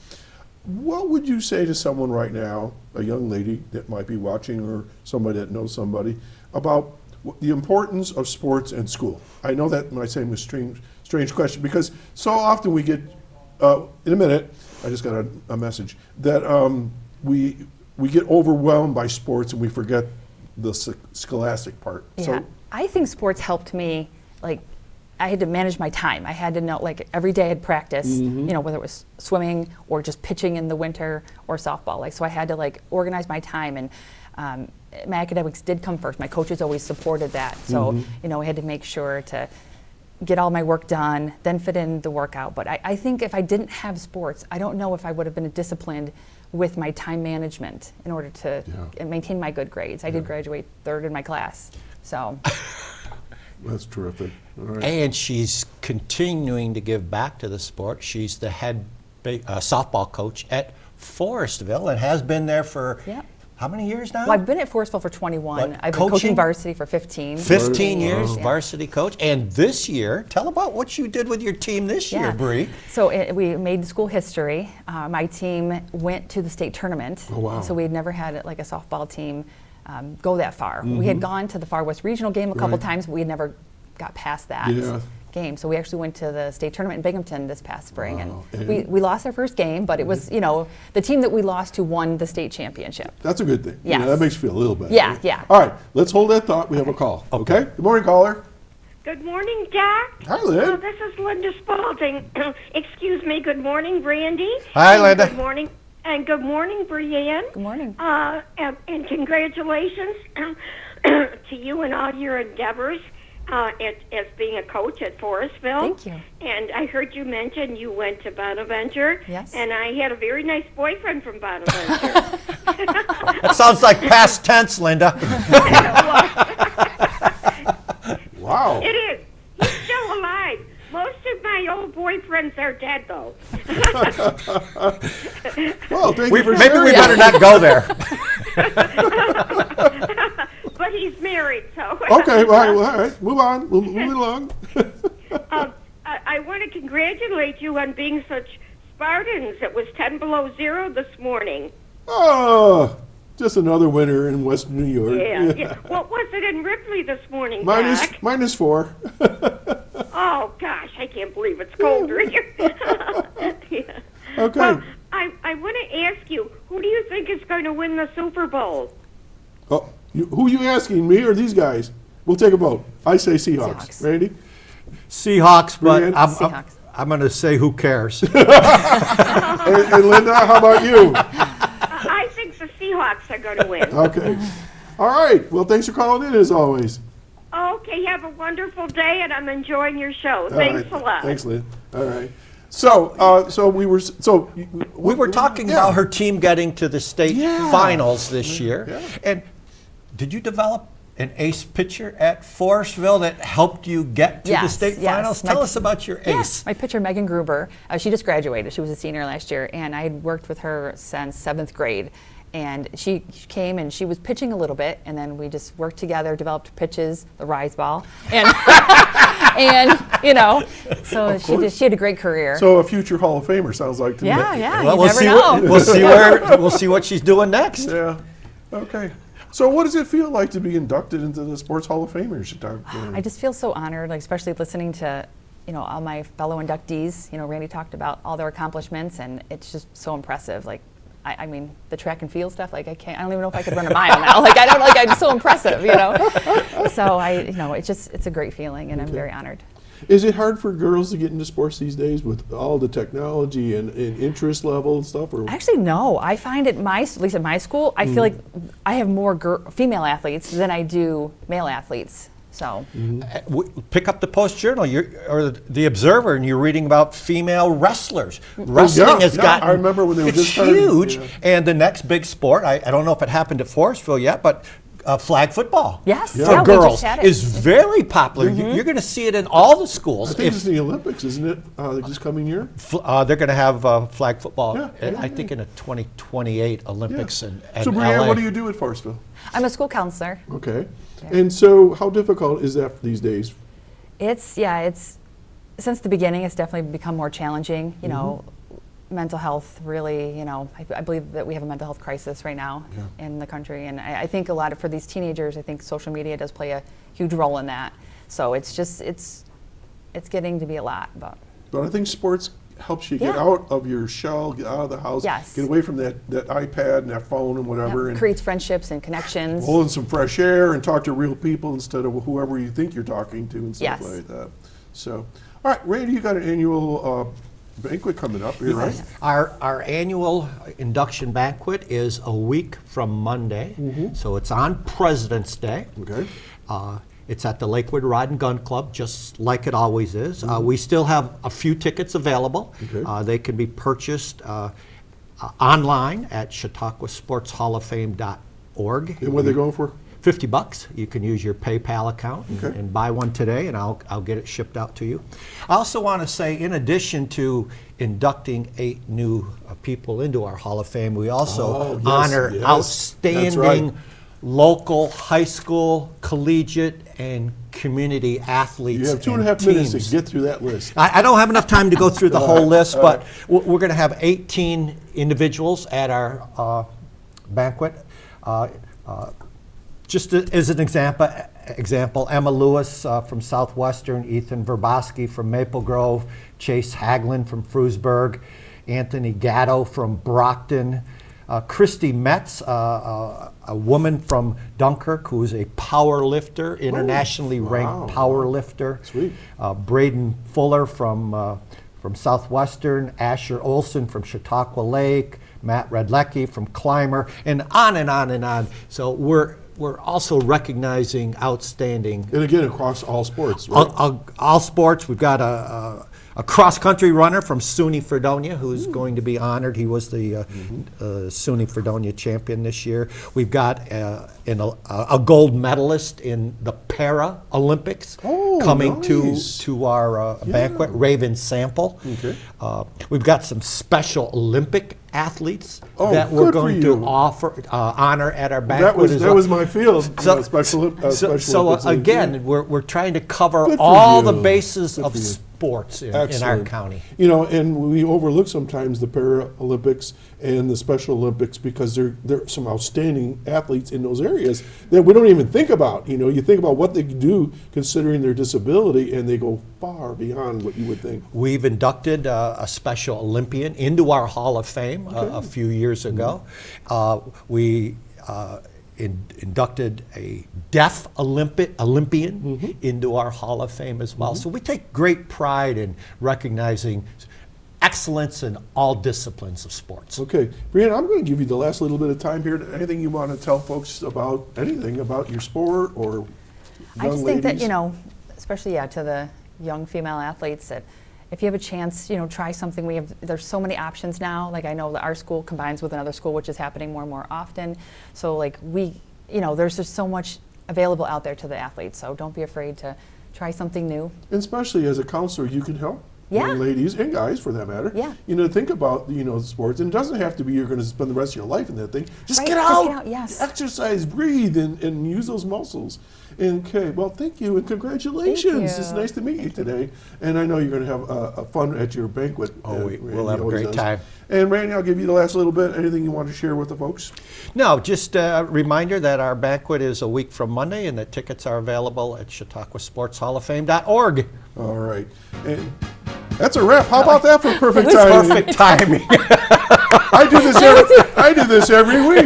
What would you say to someone right now, a young lady that might be watching or somebody that knows somebody, about the importance of sports and school? I know that might seem a strange question because so often we get, in a minute, I just got a message, that we get overwhelmed by sports and we forget the scholastic part. Yeah, So, I think sports helped me. Like, I had to manage my time. I had to know, like, every day I had practice. Mm-hmm. You know, whether it was swimming or just pitching in the winter or softball. Like, so I had to like organize my time, and my academics did come first. My coaches always supported that. So Mm-hmm. you know, I had to make sure to get all my work done, then fit in the workout. But I think if I didn't have sports, I don't know if I would have been disciplined with my time management in order to maintain my good grades. I did graduate third in my class, so. that's terrific. All right. And she's continuing to give back to the sport. She's the head softball coach at Forestville and has been there for Yep. how many years now? Well, I've been at Forestville for 21. What, I've been coaching? coaching varsity for 15. 15 years, Yeah. varsity coach. And this year, tell about what you did with your team this year, Bree. So we made school history. My team went to the state tournament. Oh, wow. So we had never had like a softball team go that far. We had gone to the Far West Regional game a couple Right. times, but we had never got past that Yeah. game. So we actually went to the state tournament in Binghamton this past spring, Wow. and we lost our first game, but it was, you know, the team that we lost to won the state championship. That's a good thing. You know, Yes. that makes you feel a little better. Yeah, yeah. All right, let's hold that thought. We have a call. Okay? Good morning, caller. Good morning, Jack. Hi, Lynn. This is Linda Spalding. Excuse me. Good morning, Brandy. Hi, And Linda. Good morning. And good morning, Brianne. Good morning. And congratulations to you and all your endeavors as being a coach at Forestville. Thank you. And I heard you mention you went to Bonaventure. Yes. And I had a very nice boyfriend from Bonaventure. That sounds like past tense, Linda. Wow. It is. He's still alive. Most of my old boyfriends are dead, though. Well, thank you for Maybe we sharing. better not go there. But he's married, so. Okay, all right. Move on. Move it along. I want to congratulate you on being such Spartans. It was 10 below zero this morning. Oh, just another winter in Western New York. Yeah. What was it in Ripley this morning, Jack? -4. Oh, gosh, I can't believe it's colder here. Yeah. Okay. Well, I want to ask you, who do you think is going to win the Super Bowl? Oh, who are you asking, me or these guys? We'll take a vote. I say Seahawks. Seahawks. Randy? Seahawks, but Brianne? Seahawks. I'm going to say who cares. And Linda, how about you? I think the Seahawks are going to win. Okay. All right. Well, thanks for calling in as always. Okay, have a wonderful day, and I'm enjoying your show. All Thanks right. a lot. Thanks, Lynn. All right. So we were talking yeah. about her team getting to the state Yeah. finals this year. Yeah. And did you develop an ace pitcher at Forestville that helped you get to the Yes, state yes. finals? My Tell p- us about your Yeah, ace. my pitcher, Megan Gruber, she just graduated. She was a senior last year, and I had worked with her since 7th grade. And she came and she was pitching a little bit, and then we just worked together, developed pitches, the rise ball, and and you know, so she had a great career. So a future Hall of Famer sounds like to me. yeah, Well, you we'll never see know. we'll see what she's doing next. Yeah. Okay. So what does it feel like to be inducted into the Sports Hall of Fame? I just feel so honored, like especially listening to, you know, all my fellow inductees. You know, Randy talked about all their accomplishments, and it's just so impressive. Like, I mean, the track and field stuff. Like, I don't even know if I could run a mile now. Like, I'm so impressive, you know. So it's a great feeling, and I'm very honored. Is it hard for girls to get into sports these days with all the technology and interest level and stuff? Or Actually, no. I find at least at my school, I feel like I have more female athletes than I do male athletes. So Pick up the Post-Journal or the Observer, and you're reading about female wrestlers. Wrestling has gotten, I remember when they were just huge. starting, And the next big sport, I don't know if it happened at Forestville yet, but flag football Yes. for Yeah, we girls just had it. is very popular. You're going to see it in all the schools. I think it's the Olympics, isn't it? This coming year. They're going to have flag football, Yeah. I think, in a 2028 Olympics in So, LA. Brianne, what do you do at Forestville? I'm a school counselor. Okay. And so, how difficult is that these days? It's since the beginning, it's definitely become more challenging. You know, mental health really, you know, I believe that we have a mental health crisis right now in the country. And I think a lot for these teenagers, I think social media does play a huge role in that. So it's just, it's getting to be a lot. But I think sports helps you get out of your shell, get out of the house, get away from that iPad and that phone and whatever. And creates friendships and connections. pull in some fresh air and talk to real people instead of whoever you think you're talking to and stuff like that. So, all right, Randy, you got an annual banquet coming up here, right? Our annual induction banquet is a week from Monday, so it's on President's Day. Okay. It's at the Lakewood Rod and Gun Club, just like it always is. We still have a few tickets available. Okay. They can be purchased online at chautauquasportshalloffame.org. And what are they going for? $50. You can use your PayPal account and buy one today, and I'll get it shipped out to you. I also want to say, in addition to inducting 8 new people into our Hall of Fame, we also honor outstanding local, high school, collegiate, and community athletes. You have 2.5 minutes to get through that list. I don't have enough time to go through the whole list, but we're going to have 18 individuals at our banquet. Just as an example, Emma Lewis from Southwestern, Ethan Verboski from Maple Grove, Chase Haglin from Frewsburg, Anthony Gatto from Brockton, Christy Metz, a woman from Dunkirk who is a power lifter, internationally ranked power lifter. Sweet. Braden Fuller from Southwestern, Asher Olson from Chautauqua Lake, Matt Redlecki from Clymer, and on and on and on. So we're also recognizing outstanding. And again, across all sports, right? All sports. We've got a cross-country runner from SUNY Fredonia who's going to be honored. He was the SUNY Fredonia champion this year. We've got a gold medalist in the Para-Olympics coming to our banquet, Raven Sample. Okay. We've got some Special Olympic athletes that we're going to honor at our banquet. That was my field. So again, we're trying to cover all the bases of sports in our county. You know, and we overlook sometimes the Paralympics and the Special Olympics because there are some outstanding athletes in those areas that we don't even think about. You know, you think about what they do considering their disability, and they go far beyond what you would think. We've inducted a Special Olympian into our Hall of Fame a few years ago. We inducted a deaf Olympian into our Hall of Fame as well. So we take great pride in recognizing excellence in all disciplines of sports. Okay, Brianne, I'm going to give you the last little bit of time here. Anything you want to tell folks about anything about your sport or young I just think ladies? that, you know, especially to the young female athletes, that if you have a chance, you know, try something. There's so many options now. Like I know that our school combines with another school, which is happening more and more often. So like there's just so much available out there to the athletes. So don't be afraid to try something new. And especially as a counselor, you can help young ladies and guys for that matter. Yeah. You know, think about, sports. And it doesn't have to be you're going to spend the rest of your life in that thing. Just get out. Yes. Exercise, breathe, and use those muscles. Okay, well, thank you and congratulations. Thank you. It's nice to meet you today. And I know you're going to have fun at your banquet. We'll have a great time. And Randy, I'll give you the last little bit. Anything you want to share with the folks? No, just a reminder that our banquet is a week from Monday, and the tickets are available at chautauquasportshalloffame.org. All right. And that's a wrap. How about that for perfect timing? Perfect timing. I do this every week.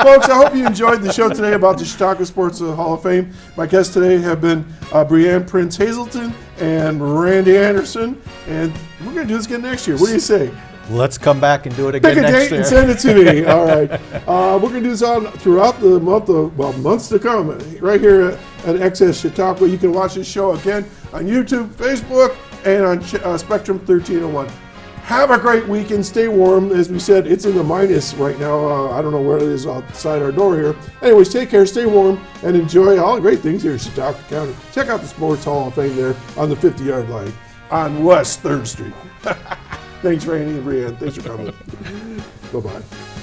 Folks, I hope you enjoyed the show today about the Chautauqua Sports Hall of Fame. My guests today have been Brianne Prince Hazelton and Randy Anderson. And we're going to do this again next year. What do you say? Let's come back and do it again Pick a next date year. and send it to me. All right. We're going to do this on throughout the months to come, right here at Access Chautauqua. You can watch this show again on YouTube, Facebook, and on Spectrum 1301. Have a great weekend. Stay warm. As we said, it's in the minus right now. I don't know where it is outside our door here. Anyways, take care, stay warm, and enjoy all the great things here in Chautauqua County. Check out the Sports Hall of Fame there on the 50-yard line on West 3rd Street. Thanks, Randy and Brianne. Thanks for coming. Bye-bye.